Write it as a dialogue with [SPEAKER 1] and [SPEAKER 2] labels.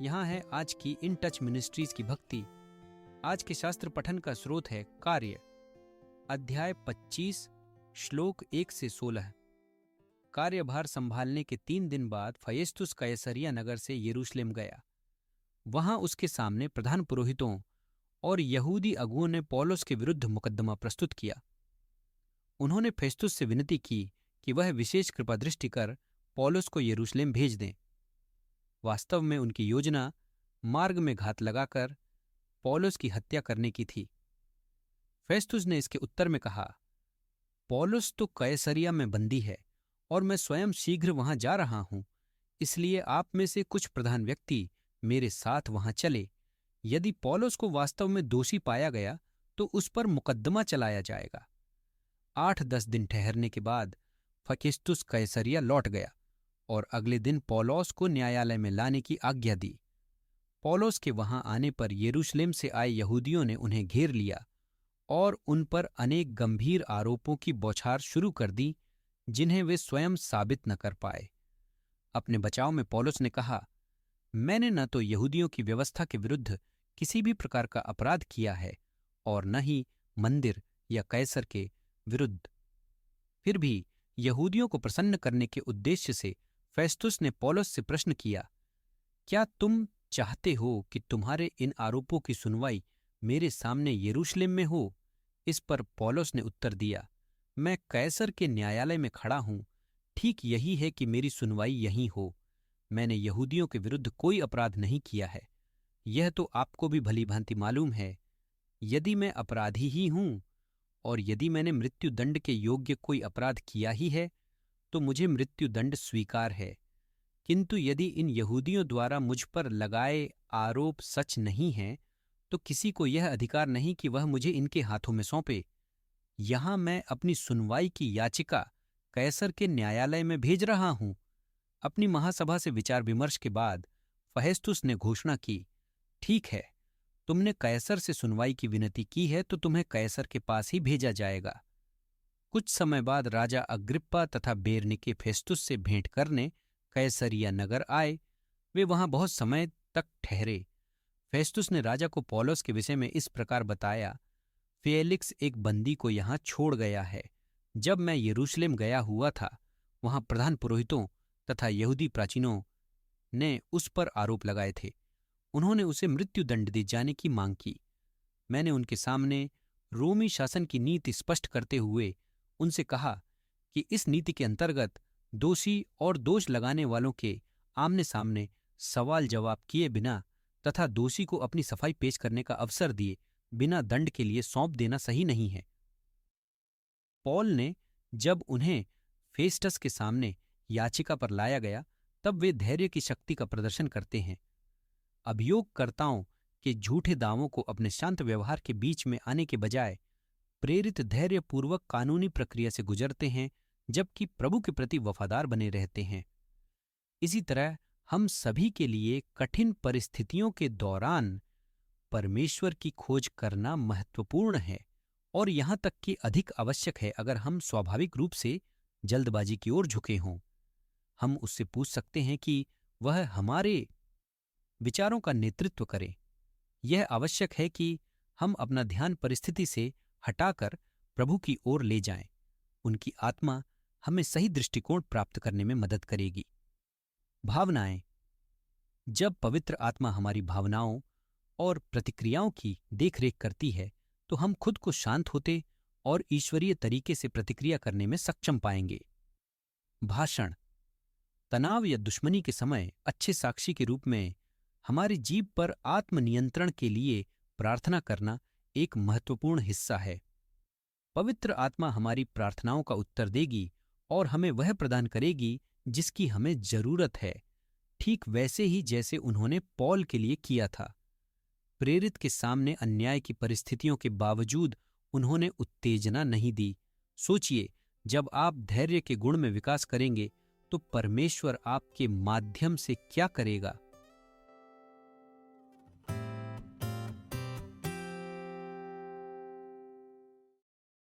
[SPEAKER 1] यहाँ है आज की इन टच मिनिस्ट्रीज की भक्ति। आज के शास्त्र पठन का स्रोत है कार्य, अध्याय 25, श्लोक 1 से 16। कार्यभार संभालने के 3 दिन बाद फेस्तुस कैसरिया नगर से यरूशलेम गया। वहां उसके सामने प्रधान पुरोहितों और यहूदी अगुओं ने पौलुस के विरुद्ध मुकदमा प्रस्तुत किया। उन्होंने फेस्तुस से विनती की कि वह विशेष कृपा दृष्टि कर पौलुस को यरूशलेम भेज दें। वास्तव में उनकी योजना मार्ग में घात लगाकर पौलुस की हत्या करने की थी। फेस्तुस ने इसके उत्तर में कहा, पौलुस तो कैसरिया में बंदी है और मैं स्वयं शीघ्र वहां जा रहा हूं, इसलिए आप में से कुछ प्रधान व्यक्ति मेरे साथ वहां चले। यदि पौलुस को वास्तव में दोषी पाया गया तो उस पर मुकदमा चलाया जाएगा। 8-10 दिन ठहरने के बाद फेस्तुस कैसरिया लौट गया और अगले दिन पौलुस को न्यायालय में लाने की आज्ञा दी। पौलुस के वहां आने पर यरूशलेम से आए यहूदियों ने उन्हें घेर लिया और उन पर अनेक गंभीर आरोपों की बौछार शुरू कर दी, जिन्हें वे स्वयं साबित न कर पाए। अपने बचाव में पौलुस ने कहा, मैंने न तो यहूदियों की व्यवस्था के विरुद्ध किसी भी प्रकार का अपराध किया है और न ही मंदिर या कैसर के विरुद्ध। फिर भी यहूदियों को प्रसन्न करने के उद्देश्य से फेस्तुस ने पौलुस से प्रश्न किया, क्या तुम चाहते हो कि तुम्हारे इन आरोपों की सुनवाई मेरे सामने यरूशलेम में हो? इस पर पौलुस ने उत्तर दिया, मैं कैसर के न्यायालय में खड़ा हूं। ठीक यही है कि मेरी सुनवाई यहीं हो। मैंने यहूदियों के विरुद्ध कोई अपराध नहीं किया है। यह तो आपको भी भली भांति मालूम है। यदि मैं अपराधी ही हूं और यदि मैंने मृत्यु दंड के योग्य कोई अपराध किया ही है तो मुझे मृत्यु दंड स्वीकार है। किंतु यदि इन यहूदियों द्वारा मुझ पर लगाए आरोप सच नहीं हैं तो किसी को यह अधिकार नहीं कि वह मुझे इनके हाथों में सौंपे। यहां मैं अपनी सुनवाई की याचिका कैसर के न्यायालय में भेज रहा हूं। अपनी महासभा से विचार विमर्श के बाद फेस्तुस ने घोषणा की, ठीक है, तुमने कैसर से सुनवाई की विनती की है तो तुम्हें कैसर के पास ही भेजा जाएगा। कुछ समय बाद राजा अग्रिप्पा तथा बेरनीके फेस्तुस से भेंट करने कैसरिया नगर आए। वे वहां बहुत समय तक ठहरे। फेस्तुस ने राजा को पौलुस के विषय में इस प्रकार बताया, फेलिक्स एक बंदी को यहां छोड़ गया है। जब मैं यरूशलेम गया हुआ था, वहां प्रधान पुरोहितों तथा यहूदी प्राचीनों ने उस पर आरोप लगाए थे। उन्होंने उसे मृत्यु दंड दिए जाने की मांग की। मैंने उनके सामने रोमी शासन की नीति स्पष्ट करते हुए उनसे कहा कि इस नीति के अंतर्गत दोषी और दोष लगाने वालों के आमने सामने सवाल जवाब किए बिना तथा दोषी को अपनी सफाई पेश करने का अवसर दिए बिना दंड के लिए सौंप देना सही नहीं है। पौल ने जब उन्हें फेस्टस के सामने याचिका पर लाया गया तब वे धैर्य की शक्ति का प्रदर्शन करते हैं। अभियोगकर्ताओं के झूठे दावों को अपने शांत व्यवहार के बीच में आने के बजाय प्रेरित धैर्यपूर्वक कानूनी प्रक्रिया से गुजरते हैं, जबकि प्रभु के प्रति वफादार बने रहते हैं। इसी तरह हम सभी के लिए कठिन परिस्थितियों के दौरान परमेश्वर की खोज करना महत्वपूर्ण है और यहां तक कि अधिक आवश्यक है। अगर हम स्वाभाविक रूप से जल्दबाजी की ओर झुके हों, हम उससे पूछ सकते हैं कि वह हमारे विचारों का नेतृत्व करे। यह आवश्यक है कि हम अपना ध्यान परिस्थिति से हटाकर प्रभु की ओर ले जाएं। उनकी आत्मा हमें सही दृष्टिकोण प्राप्त करने में मदद करेगी। भावनाएं। जब पवित्र आत्मा हमारी भावनाओं और प्रतिक्रियाओं की देखरेख करती है तो हम खुद को शांत होते और ईश्वरीय तरीके से प्रतिक्रिया करने में सक्षम पाएंगे। भाषण। तनाव या दुश्मनी के समय अच्छे साक्षी के रूप में हमारी जीभ पर आत्मनियंत्रण के लिए प्रार्थना करना एक महत्वपूर्ण हिस्सा है। पवित्र आत्मा हमारी प्रार्थनाओं का उत्तर देगी और हमें वह प्रदान करेगी जिसकी हमें जरूरत है, ठीक वैसे ही जैसे उन्होंने पौल के लिए किया था। प्रेरित के सामने अन्याय की परिस्थितियों के बावजूद उन्होंने उत्तेजना नहीं दी। सोचिए, जब आप धैर्य के गुण में विकास करेंगे तो परमेश्वर आपके माध्यम से क्या करेगा।